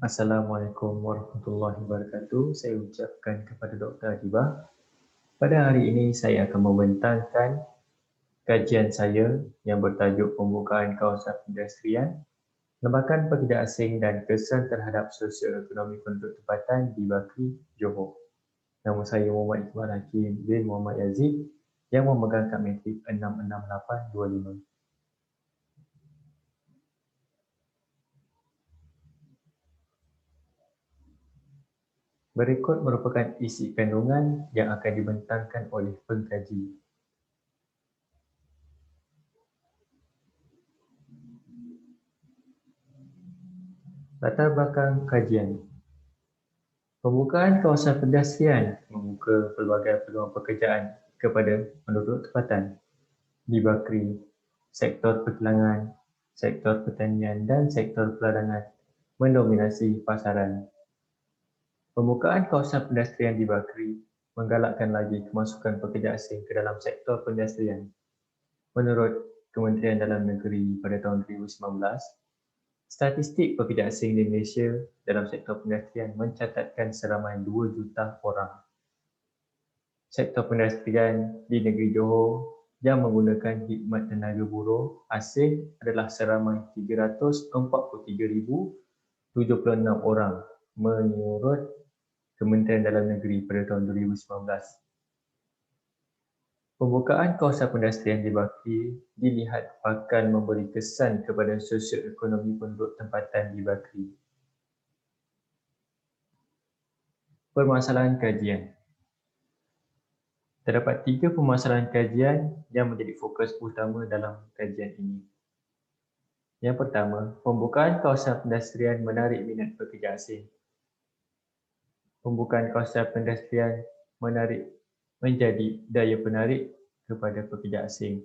Assalamualaikum warahmatullahi wabarakatuh. Saya ucapkan kepada Dr. Adibah. Pada hari ini saya akan membentangkan kajian saya yang bertajuk Pembukaan Kawasan Pendestrian, Lembakan Pekerja Asing dan Kesan Terhadap Sosioekonomi Penduduk Tempatan di Bakri, Johor. Nama saya Muhammad Iqbal Hakim bin Muhammad Yazid yang memegang kad metrik 66825. Berikut merupakan isi kandungan yang akan dibentangkan oleh pengkaji. Latar belakang kajian. Pembukaan kawasan pendestrian membuka pelbagai peluang pekerjaan kepada penduduk tempatan di Bakri, sektor perkilangan, sektor pertanian dan sektor peladangan mendominasi pasaran. Pembukaan kawasan pendestrian di Bakri menggalakkan lagi kemasukan pekerja asing ke dalam sektor pendestrian. Menurut Kementerian Dalam Negeri pada tahun 2019, statistik pekerja asing di Malaysia dalam sektor pendestrian mencatatkan seramai 2 juta orang. Sektor pendestrian di negeri Johor yang menggunakan khidmat tenaga buruh asing adalah seramai 343,076 orang menurut Kementerian Dalam Negeri pada tahun 2019. Pembukaan kawasan pendestrian di Bakri dilihat akan memberi kesan kepada sosioekonomi penduduk tempatan di Bakri. Permasalahan kajian. Terdapat 3 permasalahan kajian yang menjadi fokus utama dalam kajian ini. Yang pertama, pembukaan kawasan pendestrian menarik minat pekerja asing. Pembukaan kawasan pendestrian menjadi daya penarik kepada pekerja asing.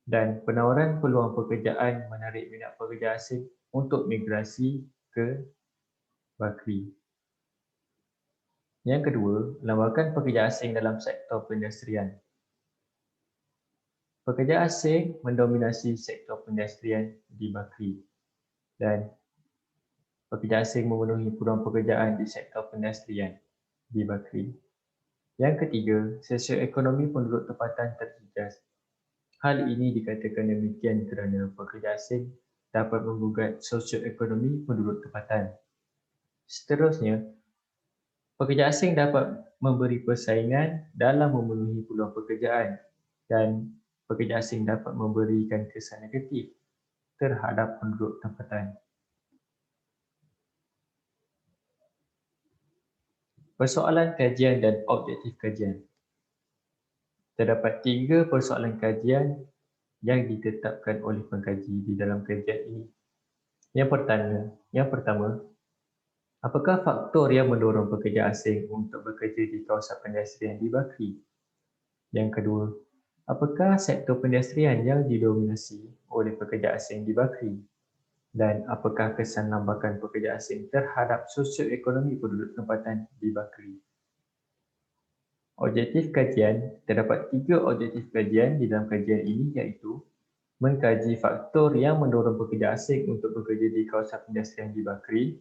Dan penawaran peluang pekerjaan menarik minat pekerja asing untuk migrasi ke Bakri. Yang kedua, lambakan pekerja asing dalam sektor pendestrian. Pekerja asing mendominasi sektor pendestrian di Bakri dan pekerja asing memenuhi peluang pekerjaan di sektor pendestrian di Bakri. Yang ketiga, sosioekonomi penduduk tempatan terjejas. Hal ini dikatakan demikian kerana pekerja asing dapat menggugat sosioekonomi penduduk tempatan. Seterusnya, pekerja asing dapat memberi persaingan dalam memenuhi peluang pekerjaan dan pekerja asing dapat memberikan kesan negatif terhadap penduduk tempatan. Persoalan kajian dan objektif kajian. Terdapat 3 persoalan kajian yang ditetapkan oleh pengkaji di dalam kajian ini. Yang pertama, apakah faktor yang mendorong pekerja asing untuk bekerja di kawasan pendestrian di Bakri? Yang kedua, apakah sektor pendestrian yang didominasi oleh pekerja asing di Bakri? Dan apakah kesan lambakan pekerja asing terhadap sosioekonomi penduduk tempatan di Bakri? Objektif kajian. Terdapat 3 objektif kajian di dalam kajian ini iaitu mengkaji faktor yang mendorong pekerja asing untuk bekerja di kawasan pendestrian di Bakri.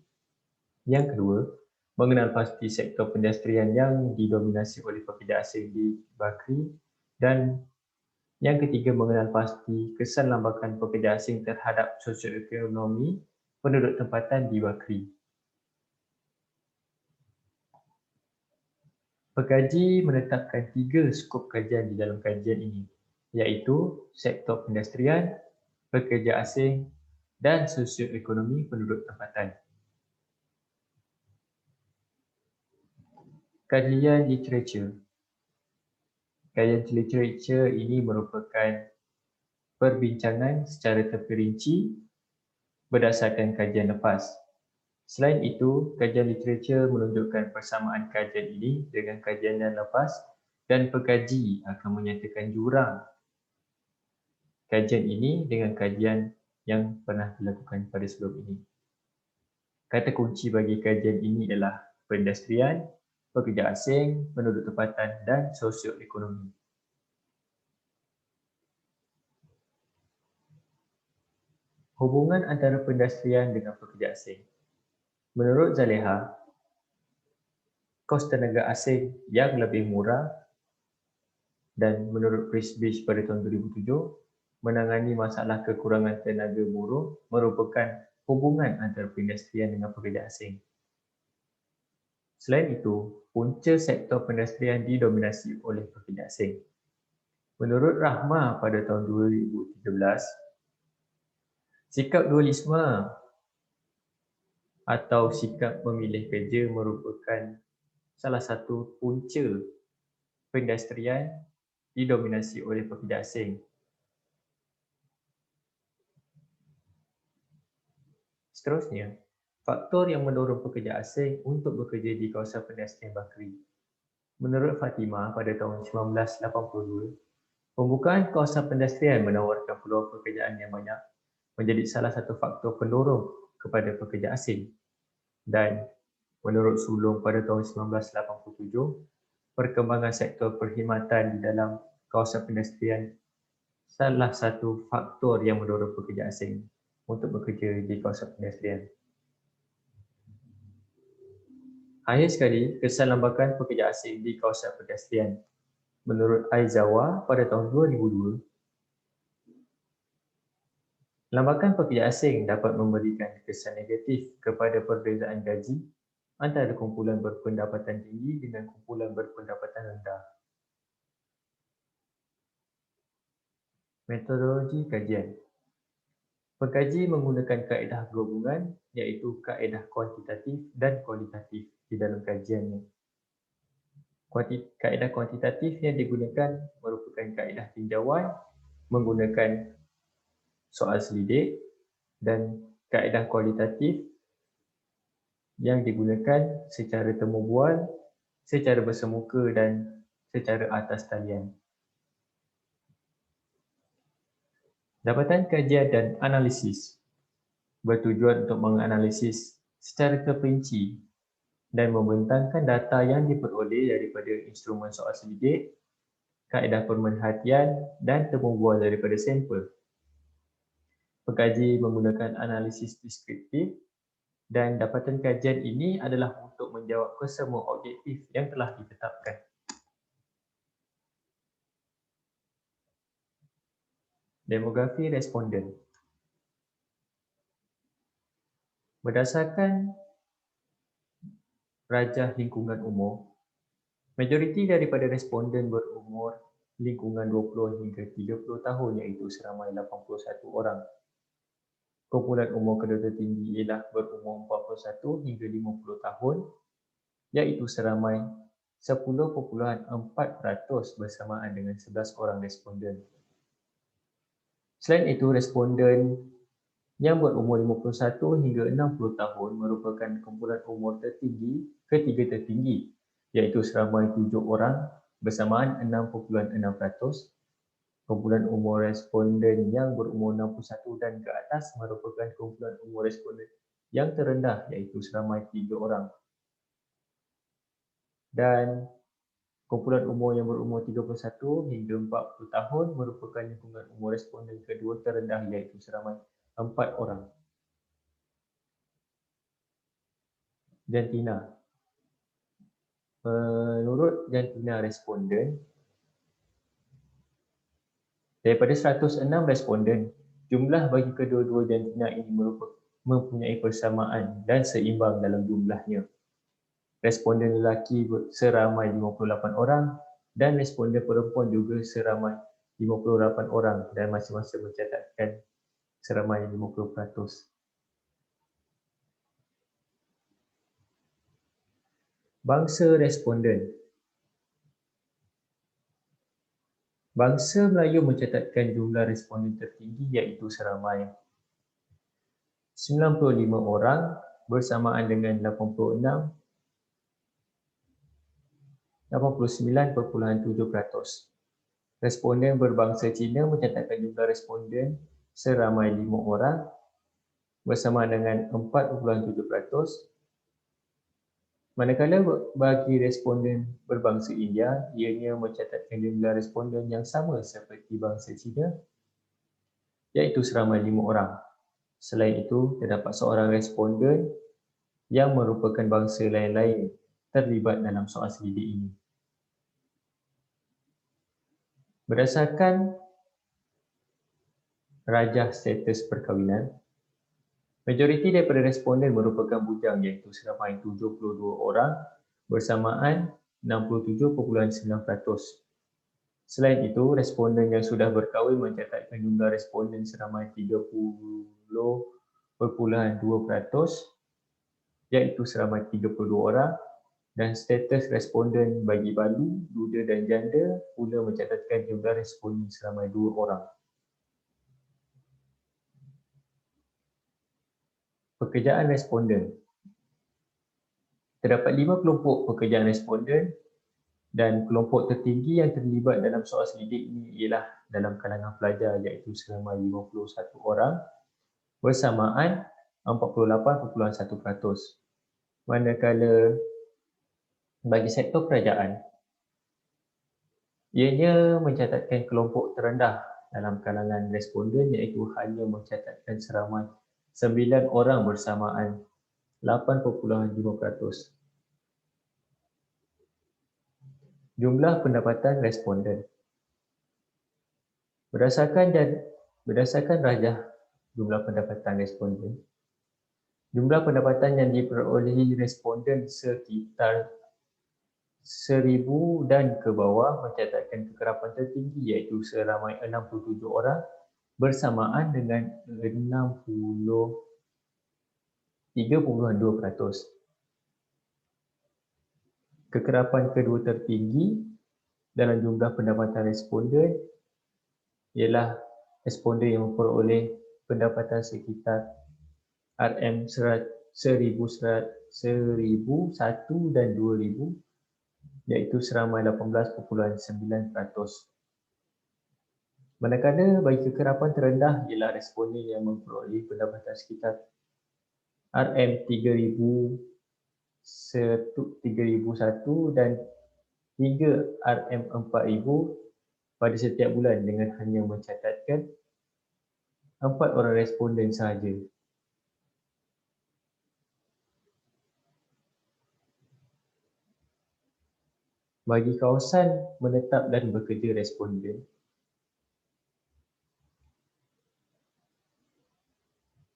Yang kedua, mengenal pasti sektor pendestrian yang didominasi oleh pekerja asing di Bakri. Dan yang ketiga, mengenal pasti kesan lambakan pekerja asing terhadap sosioekonomi penduduk tempatan di Bakri. Pengkaji menetapkan 3 skop kajian di dalam kajian ini, iaitu sektor pendestrian, pekerja asing dan sosioekonomi penduduk tempatan. Kajian literatur. Kajian literatur ini merupakan perbincangan secara terperinci berdasarkan kajian lepas. Selain itu, kajian literatur menunjukkan persamaan kajian ini dengan kajian yang lepas dan pengkaji akan menyatakan jurang kajian ini dengan kajian yang pernah dilakukan pada sebelum ini. Kata kunci bagi kajian ini ialah pendestrian, pekerja asing, penduduk tempatan dan sosioekonomi. Hubungan antara pendestrian dengan pekerja asing. Menurut Zaleha, kos tenaga asing yang lebih murah dan menurut Chris Beach pada tahun 2007, menangani masalah kekurangan tenaga buruh merupakan hubungan antara perindustrian dengan pekerja asing. Selain itu, punca sektor perindustrian didominasi oleh pekerja asing. Menurut Rahma pada tahun 2013, sikap dualisme atau sikap memilih kerja merupakan salah satu punca perindustrian didominasi oleh pekerja asing. Seterusnya, faktor yang mendorong pekerja asing untuk bekerja di kawasan perindustrian Bakri. Menurut Fatimah pada tahun 1982, pembukaan kawasan perindustrian menawarkan peluang pekerjaan yang banyak menjadi salah satu faktor pendorong kepada pekerja asing. Dan menurut Sulong pada tahun 1987, perkembangan sektor perkhidmatan di dalam kawasan perindustrian salah satu faktor yang mendorong pekerja asing untuk bekerja di kawasan perindustrian. Akhir sekali, kesan lambakan pekerja asing di kawasan perindustrian. Menurut Aizawa pada tahun 2002, lambakan pekerja asing dapat memberikan kesan negatif kepada perbezaan gaji antara kumpulan berpendapatan tinggi dengan kumpulan berpendapatan rendah. Metodologi kajian. Pengkaji menggunakan kaedah gabungan iaitu kaedah kuantitatif dan kualitatif di dalam kajiannya. Kaedah kuantitatif yang digunakan merupakan kaedah tinjauan menggunakan soal selidik dan kaedah kualitatif yang digunakan secara temu bual, secara bersemuka dan secara atas talian. Dapatan kajian dan analisis bertujuan untuk menganalisis secara terperinci dan membentangkan data yang diperoleh daripada instrumen soal selidik, kaedah pemerhatian dan temu bual daripada sampel. Pengkaji menggunakan analisis deskriptif dan dapatan kajian ini adalah untuk menjawab kesemua objektif yang telah ditetapkan. Demografi responden. Berdasarkan rajah lingkungan umur, majoriti daripada responden berumur lingkungan 20 hingga 30 tahun iaitu seramai 81 orang. Kumpulan umur kedua tertinggi ialah berumur 41 hingga 50 tahun iaitu seramai 10.4% bersamaan dengan 11 orang responden. Selain itu, responden yang berumur 51 hingga 60 tahun merupakan kumpulan umur ketiga tertinggi iaitu seramai 7 orang bersamaan 6.6%. Kumpulan umur responden yang berumur 61 dan ke atas merupakan kumpulan umur responden yang terendah iaitu seramai 3 orang. Dan kumpulan umur yang berumur 31 hingga 40 tahun merupakan lingkungan umur responden kedua terendah iaitu seramai 4 orang. Jantina. Menurut jantina responden, daripada 106 responden, jumlah bagi kedua-dua jantina ini mempunyai persamaan dan seimbang dalam jumlahnya. Responden lelaki seramai 58 orang dan responden perempuan juga seramai 58 orang dan masing-masing mencatatkan seramai 50%. Bangsa responden. Bangsa Melayu mencatatkan jumlah responden tertinggi iaitu seramai 95 orang bersamaan dengan 89.7%. Responden berbangsa Cina mencatatkan jumlah responden seramai 5 orang bersamaan dengan 4.7%. Manakala bagi responden berbangsa India, ianya mencatatkan jumlah responden yang sama seperti bangsa Cina, iaitu seramai 5 orang. Selain itu, terdapat seorang responden yang merupakan bangsa lain-lain terlibat dalam soal selidik ini. Berdasarkan rajah status perkahwinan, majoriti daripada responden merupakan bujang iaitu seramai 72 orang bersamaan 67.9%. Selain itu, responden yang sudah berkahwin mencatatkan jumlah responden seramai 30.2%, iaitu seramai 32 orang, dan status responden bagi balu, duda dan janda pula mencatatkan jumlah responden seramai 2 orang. Pekerjaan responden. Terdapat 5 kelompok pekerjaan responden dan kelompok tertinggi yang terlibat dalam soal selidik ini ialah dalam kalangan pelajar iaitu seramai 51 orang bersamaan 48.1%. Manakala bagi sektor kerajaan, ianya mencatatkan kelompok terendah dalam kalangan responden iaitu hanya mencatatkan seramai 9 orang bersamaan 8.5%. Jumlah pendapatan responden. Berdasarkan rajah jumlah pendapatan responden, jumlah pendapatan yang diperolehi responden sekitar 1,000 dan ke bawah mencatatkan kekerapan tertinggi iaitu seramai 67 orang bersamaan dengan 63.2%. Kekerapan kedua tertinggi dalam jumlah pendapatan responden ialah responden yang memperoleh pendapatan sekitar RM1,001 dan 2,000 iaitu seramai 18.9%. Manakala bagi kekerapan terendah ialah responden yang memperoleh pendapatan sekitar RM3,001 dan hingga RM4,000 pada setiap bulan dengan hanya mencatatkan 4 orang responden sahaja. Bagi kawasan menetap dan bekerja responden,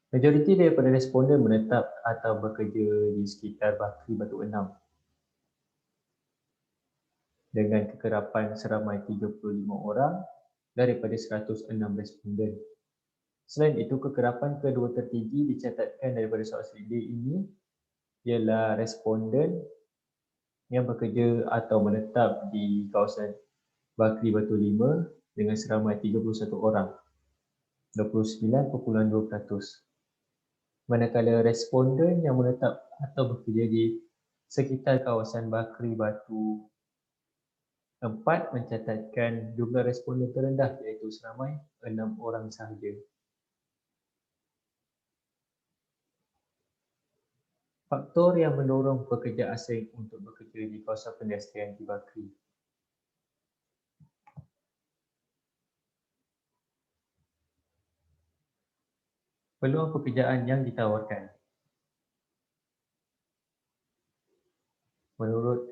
majoriti daripada responden menetap atau bekerja di sekitar Bakri Batu Enam dengan kekerapan seramai 35 orang daripada 106 responden. Selain itu, kekerapan kedua tertinggi dicatatkan daripada soal selidik ini ialah responden yang bekerja atau menetap di kawasan Bakri Batu 5 dengan seramai 31 orang, 29.2%. Manakala responden yang menetap atau bekerja di sekitar kawasan Bakri Batu 4 mencatatkan jumlah responden terendah iaitu seramai 6 orang sahaja. Faktor yang mendorong pekerja asing untuk bekerja di kawasan perindustrian di Bakri. Peluang pekerjaan yang ditawarkan. Menurut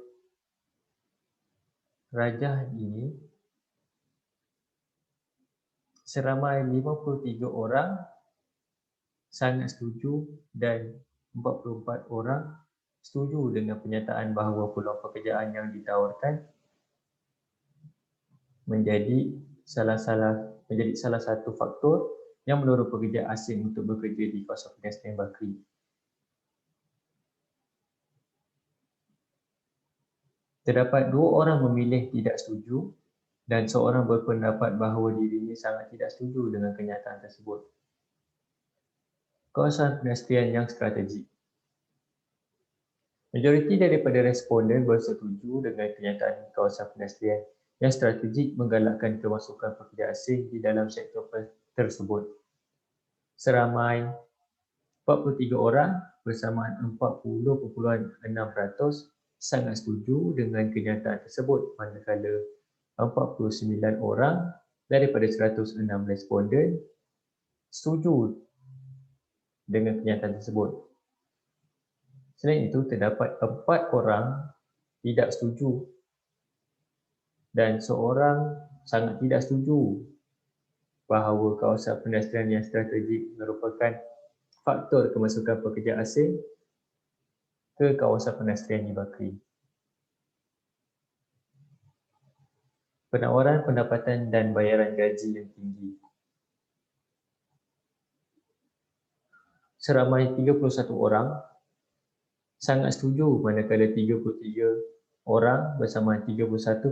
rajah ini, seramai 53 orang sangat setuju dan 44 orang setuju dengan penyataan bahawa peluang pekerjaan yang ditawarkan menjadi salah satu faktor yang mendorong pekerja asing untuk bekerja di kawasan perindustrian Bakri. Terdapat 2 orang memilih tidak setuju dan seorang berpendapat bahawa dirinya sangat tidak setuju dengan kenyataan tersebut. Kawasan perindustrian yang strategik. Majoriti daripada responden bersetuju dengan kenyataan kawasan perindustrian yang strategik menggalakkan kemasukan pekerja asing di dalam sektor tersebut. Seramai 43 orang bersamaan 40.6% sangat setuju dengan kenyataan tersebut, manakala 49 orang daripada 106 responden setuju dengan kenyataan tersebut. Selain itu, terdapat 4 orang tidak setuju dan seorang sangat tidak setuju bahawa kawasan pendestrian yang strategik merupakan faktor kemasukan pekerja asing ke kawasan pendestrian di Bakri. Penawaran pendapatan dan bayaran gaji yang tinggi. Seramai 31 orang sangat setuju, manakala 33 orang bersama 31.1%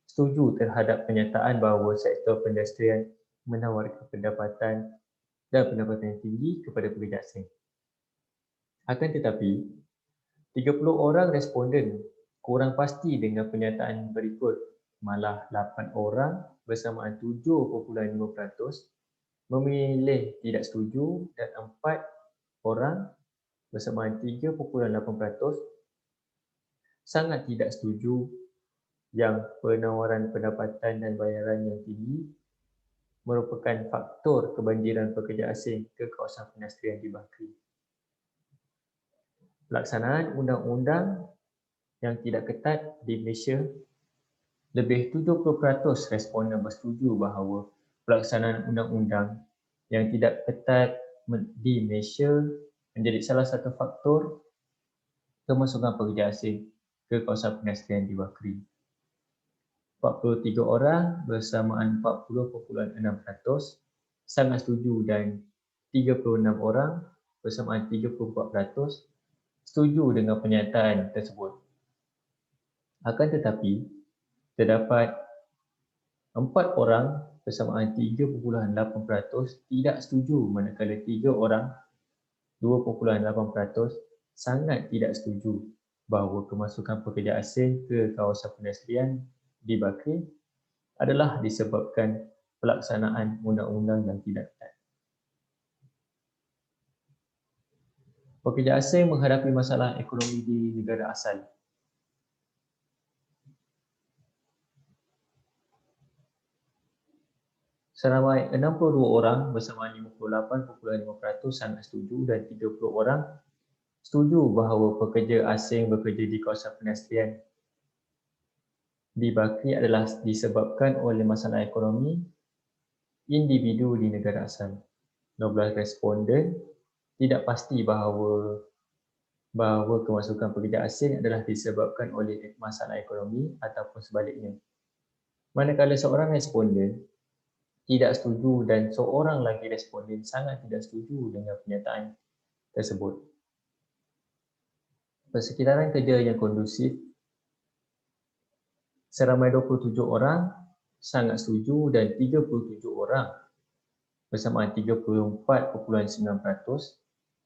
setuju terhadap kenyataan bahawa sektor pendestrian menawarkan pendapatan dan pendapatan yang tinggi kepada pekerja asing. Akan tetapi, 30 orang responden kurang pasti dengan pernyataan berikut, malah 8 orang bersamaan 7.5% memilih tidak setuju dan 4 orang bersamaan 3.8% sangat tidak setuju yang penawaran pendapatan dan bayaran yang tinggi merupakan faktor kebanjiran pekerja asing ke kawasan pendestrian di Bakri. Pelaksanaan undang-undang yang tidak ketat di Malaysia, lebih 70% responden bersetuju bahawa pelaksanaan undang-undang yang tidak ketat di Malaysia menjadi salah satu faktor kemasukan pekerja asing ke kawasan pendestrian di Bakri. 43 orang bersamaan 40.6% sangat setuju dan 36 orang bersamaan 34% setuju dengan pernyataan tersebut. Akan tetapi, terdapat 4 orang bersamaan 3.8% tidak setuju, manakala 3 orang 2.8% sangat tidak setuju bahawa kemasukan pekerja asing ke kawasan pendestrian di Bakri adalah disebabkan pelaksanaan undang-undang yang tidak ketat. Pekerja asing menghadapi masalah ekonomi di negara asal. Seramai 62 orang bersama 58.5% sangat setuju dan 30 orang setuju bahawa pekerja asing bekerja di kawasan pendestrian di Bakri adalah disebabkan oleh masalah ekonomi individu di negara asal. 12 responden tidak pasti bahawa kemasukan pekerja asing adalah disebabkan oleh masalah ekonomi ataupun sebaliknya. Manakala seorang responden tidak setuju dan seorang lagi responden sangat tidak setuju dengan pernyataan tersebut. Persekitaran kerja yang kondusif, seramai 27 orang sangat setuju dan 37 orang bersamaan 34.9%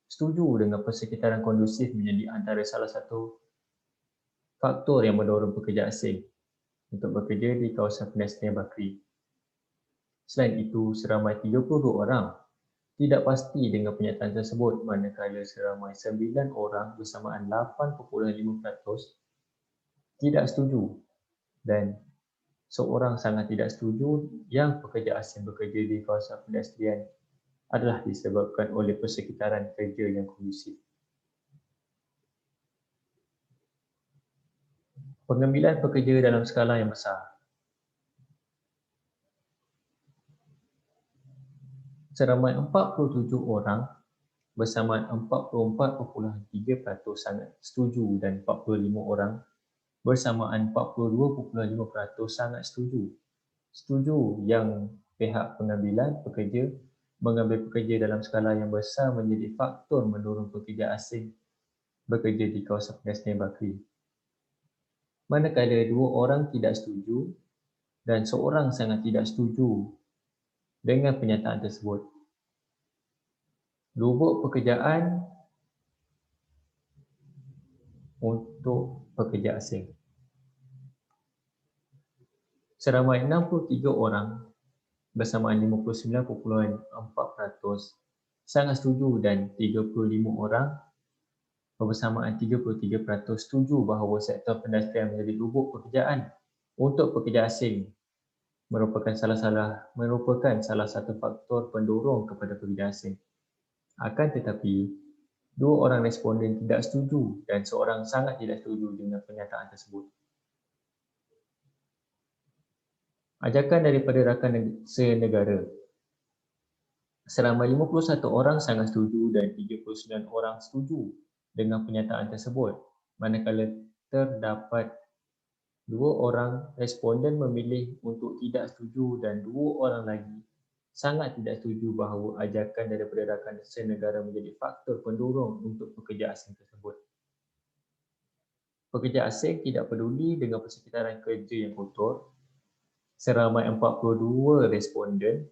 setuju dengan persekitaran kondusif menjadi antara salah satu faktor yang mendorong pekerja asing untuk bekerja di kawasan pendestrian Bakri. Selain itu, seramai 32 orang tidak pasti dengan pernyataan tersebut, manakala seramai 9 orang bersamaan 8.5% tidak setuju dan seorang sangat tidak setuju yang pekerja asing bekerja di kawasan pendestrian adalah disebabkan oleh persekitaran kerja yang kondusif. Pengambilan pekerja dalam skala yang besar. Seramai 47 orang bersamaan 44.3% sangat setuju dan 45 orang bersamaan 42.5% sangat setuju. Setuju yang pihak pengambilan pekerja mengambil pekerja dalam skala yang besar menjadi faktor mendorong pekerja asing bekerja di kawasan pendestrian Bakri. Manakala 2 orang tidak setuju dan seorang sangat tidak setuju dengan pernyataan tersebut. Lubuk pekerjaan untuk pekerja asing. Seramai 63 orang bersamaan 59.4% sangat setuju dan 35 orang bersamaan 33% setuju bahawa sektor pendestrian menjadi lubuk pekerjaan untuk pekerja asing merupakan salah satu faktor pendorong kepada pekerja asing. Akan tetapi, Dua orang responden tidak setuju dan seorang sangat tidak setuju dengan pernyataan tersebut. Ajakan daripada rakan senegara. Selama 51 orang sangat setuju dan 39 orang setuju dengan pernyataan tersebut, manakala terdapat dua orang responden memilih untuk tidak setuju dan dua orang lagi sangat tidak setuju bahawa ajakan daripada rakan senegara menjadi faktor pendorong untuk pekerja asing tersebut. Pekerja asing tidak peduli dengan persekitaran kerja yang kotor. Seramai 42 responden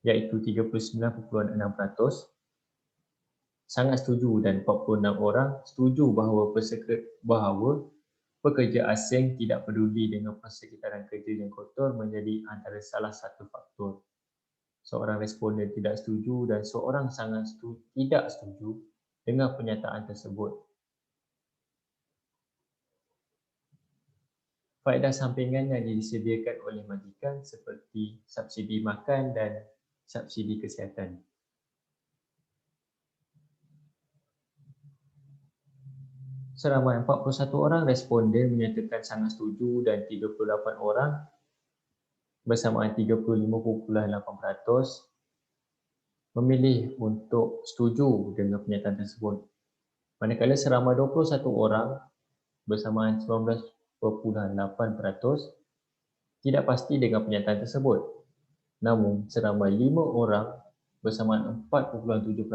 iaitu 39.6% sangat setuju dan 46 orang setuju bahawa pekerja asing tidak peduli dengan persekitaran kerja yang kotor menjadi antara salah satu faktor. Seorang responden tidak setuju dan seorang sangat tidak setuju dengan pernyataan tersebut. Faedah sampingan yang disediakan oleh majikan seperti subsidi makan dan subsidi kesihatan. Seramai 41 orang responden menyatakan sangat setuju dan 38 orang bersamaan 35.8% memilih untuk setuju dengan pernyataan tersebut. Manakala seramai 21 orang bersamaan 19.8% tidak pasti dengan pernyataan tersebut. Namun, seramai 5 orang bersamaan 4.7%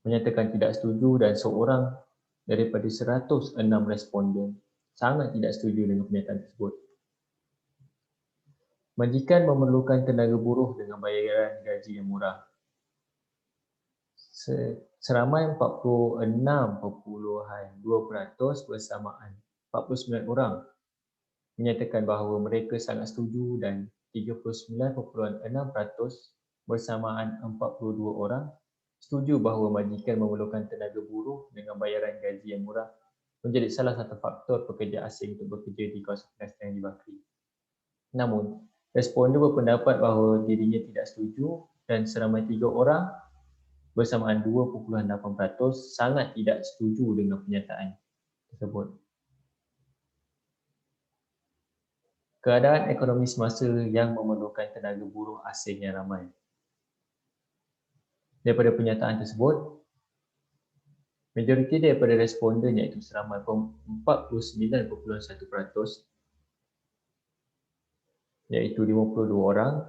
menyatakan tidak setuju dan seorang daripada 106 responden sangat tidak setuju dengan pernyataan tersebut. Majikan memerlukan tenaga buruh dengan bayaran gaji yang murah. Seramai 46.2% bersamaan 49 orang menyatakan bahawa mereka sangat setuju dan 39.6% bersamaan 42 orang setuju bahawa majikan memerlukan tenaga buruh dengan bayaran gaji yang murah menjadi salah satu faktor pekerja asing untuk bekerja di kawasan perniagaan di Bakri. Namun, responden berpendapat bahawa dirinya tidak setuju dan seramai 3 orang bersamaan 2.8% sangat tidak setuju dengan pernyataan tersebut. Keadaan ekonomi semasa yang memerlukan tenaga buruh asing yang ramai. Daripada pernyataan tersebut, majoriti daripada responden iaitu seramai 49.1% iaitu 52 orang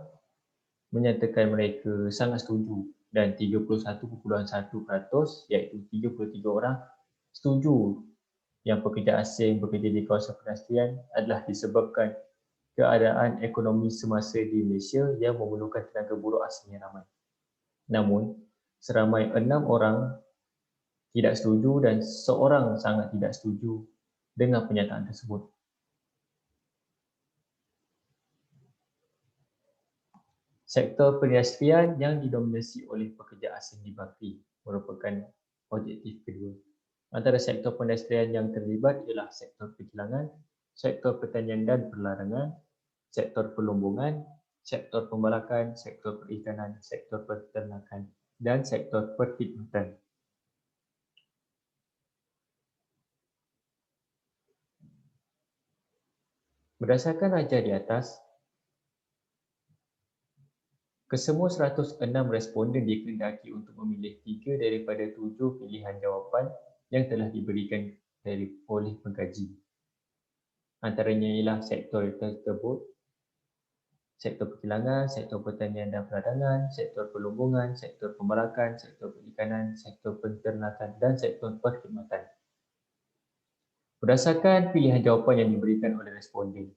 menyatakan mereka sangat setuju dan 31.1% iaitu 33 orang setuju yang pekerja asing bekerja di kawasan perniagaan adalah disebabkan keadaan ekonomi semasa di Malaysia yang memerlukan tenaga buruh asing yang ramai. Namun, seramai 6 orang tidak setuju dan seorang sangat tidak setuju dengan pernyataan tersebut. Sektor perindustrian yang didominasi oleh pekerja asing di Bakri merupakan objektif kedua. Antara sektor perindustrian yang terlibat ialah sektor perkilangan, sektor pertanian dan perlarangan, sektor pelumbungan, sektor pembalakan, sektor perikanan, sektor peternakan dan sektor perkhidmatan. Berdasarkan rancangan di atas, kesemua 106 responden dikehendaki untuk memilih 3 daripada 7 pilihan jawapan yang telah diberikan oleh pengkaji. Antaranya ialah sektor tersebut, sektor perkilangan, sektor pertanian dan perdagangan, sektor pelumbungan, sektor pembalakan, sektor perikanan, sektor peternakan dan sektor perkhidmatan. Berdasarkan pilihan jawapan yang diberikan oleh responden,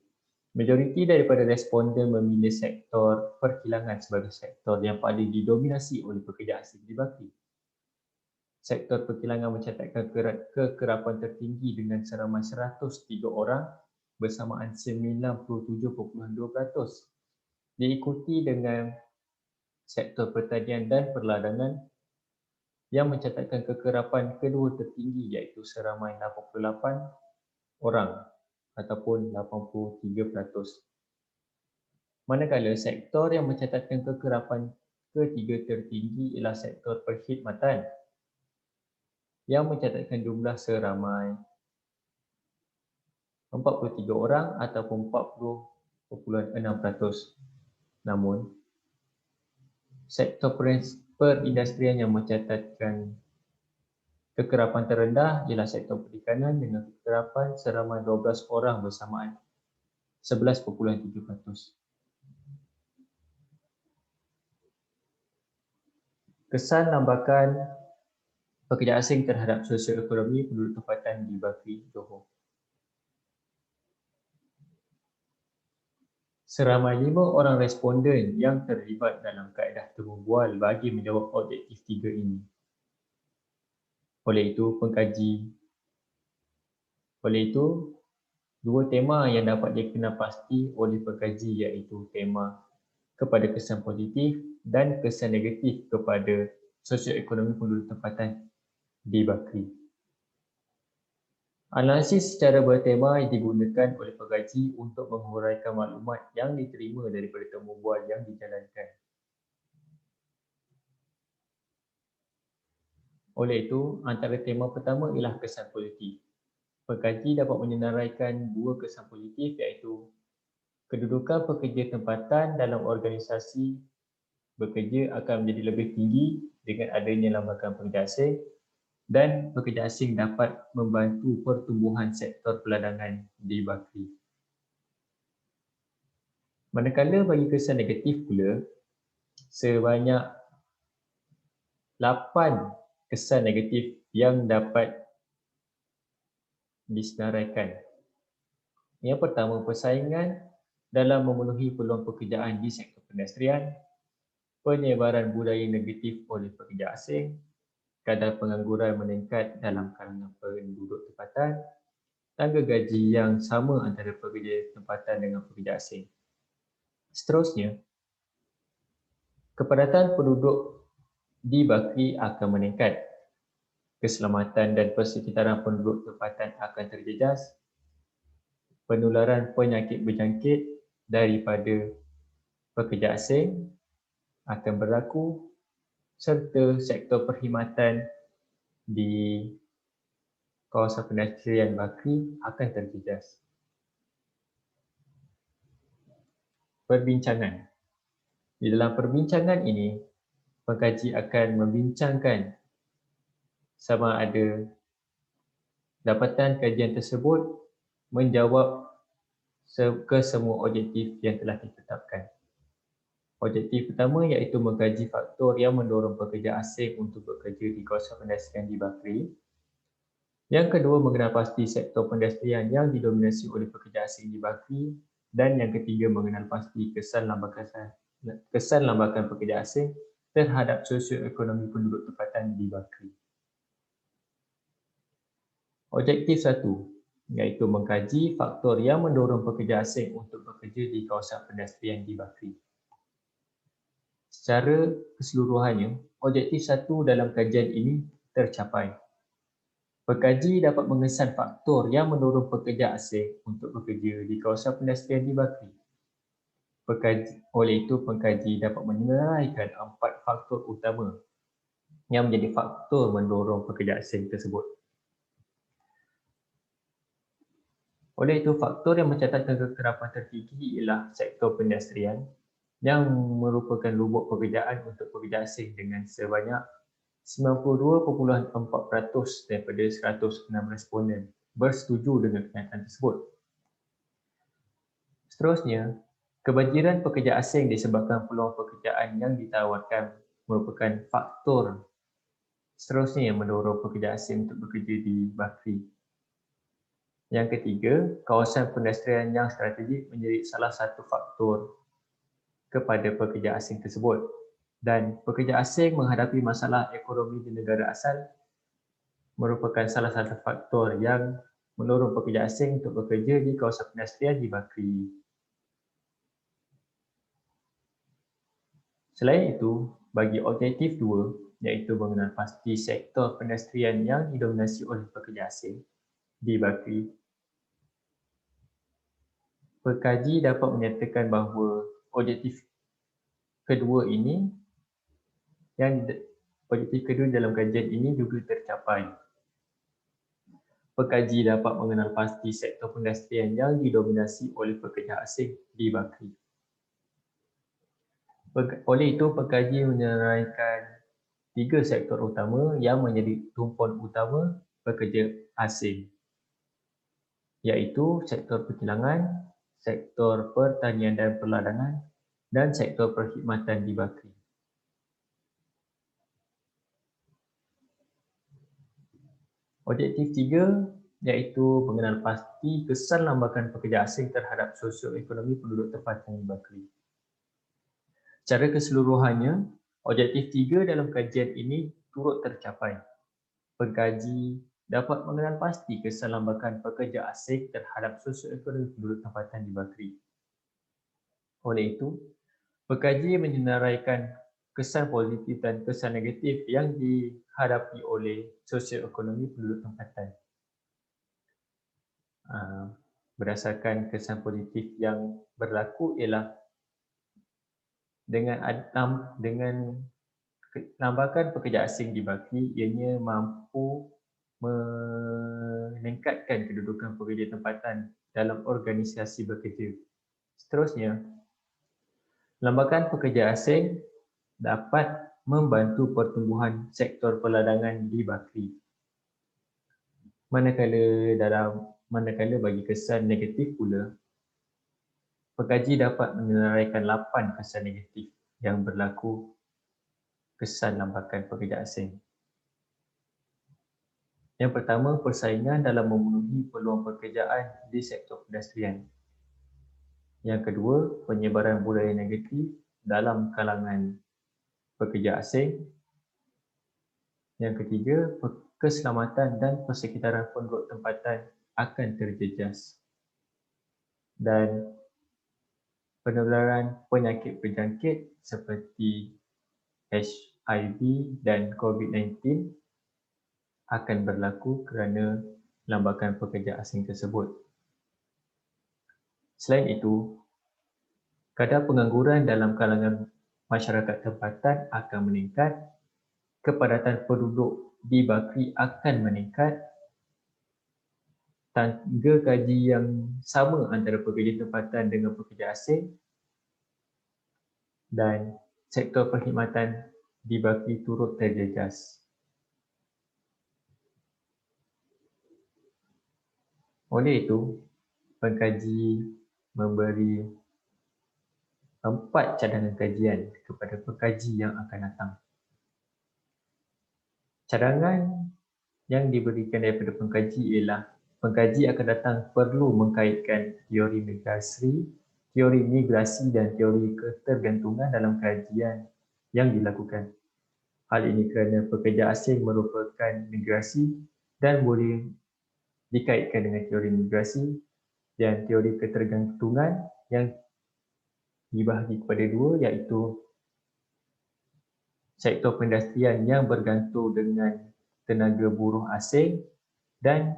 majoriti daripada responden memilih sektor perkilangan sebagai sektor yang paling didominasi oleh pekerja asing di Bakri. Sektor perkilangan mencatatkan kekerapan tertinggi dengan seramai 103 orang bersamaan 97.2%. Diikuti dengan sektor pertanian dan perladangan yang mencatatkan kekerapan kedua tertinggi iaitu seramai 88 orang ataupun 83%. Manakala sektor yang mencatatkan kekerapan ketiga tertinggi ialah sektor perkhidmatan yang mencatatkan jumlah seramai 43 orang ataupun 40.6%. Namun, sektor perindustrian yang mencatatkan kekerapan terendah ialah sektor perikanan dengan kekerapan seramai 12 orang bersamaan 11.7%. Kesan lambakan pekerja asing terhadap sosioekonomi penduduk tempatan di Bakri, Johor. Seramai 5 orang responden yang terlibat dalam kaedah temu bual bagi menjawab objektif 3 ini. Oleh itu, dua tema yang dapat dikenal pasti oleh pengkaji iaitu tema kepada kesan positif dan kesan negatif kepada sosioekonomi penduduk tempatan di Bakri. Analisis secara bertema digunakan oleh pengkaji untuk menguraikan maklumat yang diterima daripada temu bual yang dijalankan. Oleh itu, antara tema pertama ialah kesan positif. Pengkaji dapat menyenaraikan dua kesan positif iaitu kedudukan pekerja tempatan dalam organisasi bekerja akan menjadi lebih tinggi dengan adanya lambakan pekerja asing dan pekerja asing dapat membantu pertumbuhan sektor peladangan di Bakri. Manakala bagi kesan negatif pula, sebanyak 8 kesan negatif yang dapat disenaraikan. Yang pertama, persaingan dalam memenuhi peluang pekerjaan di sektor perindustrian, penyebaran budaya negatif oleh pekerja asing, kadar pengangguran meningkat dalam kalangan penduduk tempatan, tangga gaji yang sama antara pekerja tempatan dengan pekerja asing. Seterusnya, kepadatan penduduk di Bakri akan meningkat. Keselamatan dan persekitaran penduduk tempatan akan terjejas. Penularan penyakit berjangkit daripada pekerja asing akan berlaku serta sektor perkhidmatan di kawasan perindustrian Bakri akan terjejas. Perbincangan. Di dalam perbincangan ini, pengkaji akan membincangkan sama ada dapatan kajian tersebut menjawab ke semua objektif yang telah ditetapkan. Objektif pertama iaitu mengkaji faktor yang mendorong pekerja asing untuk bekerja di kawasan perindustrian di Bakri. Yang kedua, mengenal pasti sektor perindustrian yang didominasi oleh pekerja asing di Bakri. Dan yang ketiga, mengenal pasti kesan lambakan pekerja asing terhadap sosioekonomi penduduk tempatan di Bakri. Objektif 1 iaitu mengkaji faktor yang mendorong pekerja asing untuk bekerja di kawasan perindustrian di Bakri. Secara keseluruhannya, objektif 1 dalam kajian ini tercapai. Pengkaji dapat mengesan faktor yang mendorong pekerja asing untuk bekerja di kawasan perindustrian di Bakri. Oleh itu, pengkaji dapat menyenaraikan 4 faktor utama yang menjadi faktor mendorong pekerja asing tersebut. Oleh itu, faktor yang mencatatkan kekerapan tertinggi ialah sektor perindustrian yang merupakan lubuk pekerjaan untuk pekerja asing dengan sebanyak 92.4% daripada 106 responden bersetuju dengan kenyataan tersebut. Seterusnya, kebanjiran pekerja asing disebabkan peluang pekerjaan yang ditawarkan merupakan faktor seterusnya yang mendorong pekerja asing untuk bekerja di Bakri. Yang ketiga, kawasan perindustrian yang strategik menjadi salah satu faktor kepada pekerja asing tersebut. Dan pekerja asing menghadapi masalah ekonomi di negara asal merupakan salah satu faktor yang mendorong pekerja asing untuk bekerja di kawasan perindustrian di Bakri. Selain itu, bagi objektif 2, iaitu mengenal pasti sektor perindustrian yang didominasi oleh pekerja asing di Bakri, pengkaji dapat menyatakan bahawa objektif kedua ini Objektif kedua dalam kajian ini juga tercapai. Pekaji dapat mengenal pasti sektor pengindustrian yang didominasi oleh pekerja asing di BAKRI. Oleh itu, pekaji menyeraikan 3 sektor utama yang menjadi tumpuan utama pekerja asing, iaitu sektor perkilangan, sektor pertanian dan perladangan, dan sektor perkhidmatan di BAKRI. Objektif 3 iaitu mengenal pasti kesan lambakan pekerja asing terhadap sosioekonomi penduduk tempatan di BAKRI. Secara keseluruhannya, objektif 3 dalam kajian ini turut tercapai. Pengkaji dapat mengenal pasti kesan lambakan pekerja asing terhadap sosioekonomi penduduk tempatan di BAKRI. Oleh itu, pengkaji menyenaraikan kesan positif dan kesan negatif yang dihadapi oleh sosioekonomi penduduk tempatan. Berdasarkan kesan positif yang berlaku ialah dengan lambakan pekerja asing di BAKRI, ianya mampu meningkatkan kedudukan pekerja tempatan dalam organisasi bekerja. Seterusnya, lambakan pekerja asing dapat membantu pertumbuhan sektor perladangan di BAKRI. Manakala bagi kesan negatif pula, pengkaji dapat menyenaraikan 8 kesan negatif yang berlaku kesan lambakan pekerja asing. Yang pertama, persaingan dalam memenuhi peluang pekerjaan di sektor perindustrian. Yang kedua, penyebaran budaya negatif dalam kalangan pekerja asing. Yang ketiga, keselamatan dan persekitaran penduduk tempatan akan terjejas. Dan penularan penyakit berjangkit seperti HIV dan COVID-19 akan berlaku kerana lambakan pekerja asing tersebut. Selain itu, kadar pengangguran dalam kalangan masyarakat tempatan akan meningkat, kepadatan penduduk di BAKRI akan meningkat, tangga gaji yang sama antara pekerja tempatan dengan pekerja asing, dan sektor perkhidmatan di BAKRI turut terjejas. Oleh itu, pengkaji memberi 4 cadangan kajian kepada pengkaji yang akan datang. Cadangan yang diberikan daripada pengkaji ialah pengkaji akan datang perlu mengkaitkan teori migrasi dan teori ketergantungan dalam kajian yang dilakukan. Hal ini kerana pekerja asing merupakan migrasi dan boleh dikaitkan dengan teori migrasi dan teori ketergantungan yang dibahagi kepada 2, iaitu sektor perindustrian yang bergantung dengan tenaga buruh asing dan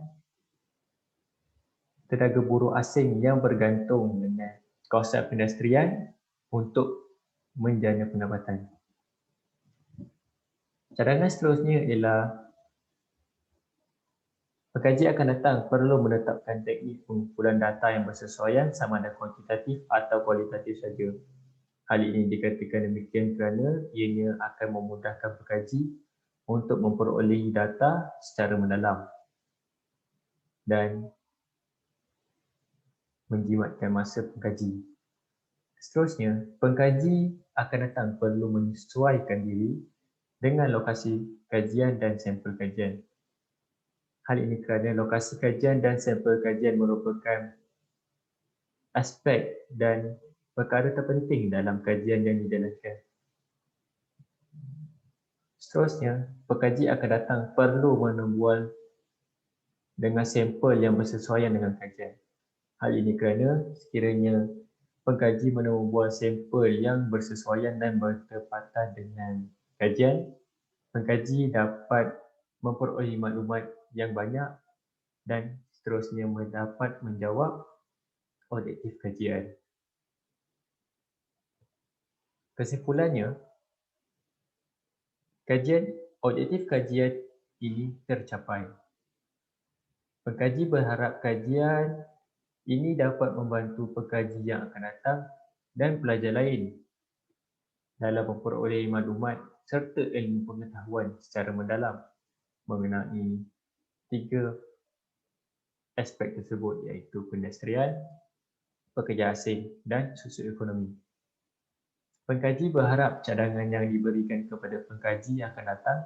tenaga buruh asing yang bergantung dengan kawasan perindustrian untuk menjana pendapatan. Cadangan seterusnya ialah pengkaji akan datang perlu menetapkan teknik pengumpulan data yang bersesuaian sama ada kuantitatif atau kualitatif saja. Hal ini dikatakan demikian kerana ianya akan memudahkan pengkaji untuk memperolehi data secara mendalam dan menjimatkan masa pengkaji. Seterusnya, pengkaji akan datang perlu menyesuaikan diri dengan lokasi kajian dan sampel kajian. Hal ini kerana lokasi kajian dan sampel kajian merupakan aspek dan perkara terpenting dalam kajian yang dijalankan. Seterusnya, pengkaji akan datang perlu menembual dengan sampel yang bersesuaian dengan kajian. Hal ini kerana sekiranya pengkaji menembual sampel yang bersesuaian dan bertepatan dengan kajian, pengkaji dapat memperoleh maklumat yang banyak dan seterusnya dapat menjawab objektif kajian. Kesimpulannya, Objektif kajian ini tercapai. Pengkaji berharap kajian ini dapat membantu pengkaji yang akan datang dan pelajar lain dalam memperoleh maklumat serta ilmu pengetahuan secara mendalam mengenai 3 aspek tersebut, iaitu pendestrian, pekerja asing dan sosioekonomi. Pengkaji berharap cadangan yang diberikan kepada pengkaji yang akan datang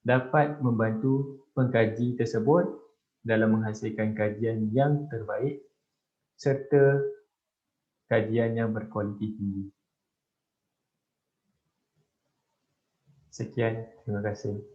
dapat membantu pengkaji tersebut dalam menghasilkan kajian yang terbaik serta kajian yang berkualiti tinggi. Sekian, terima kasih.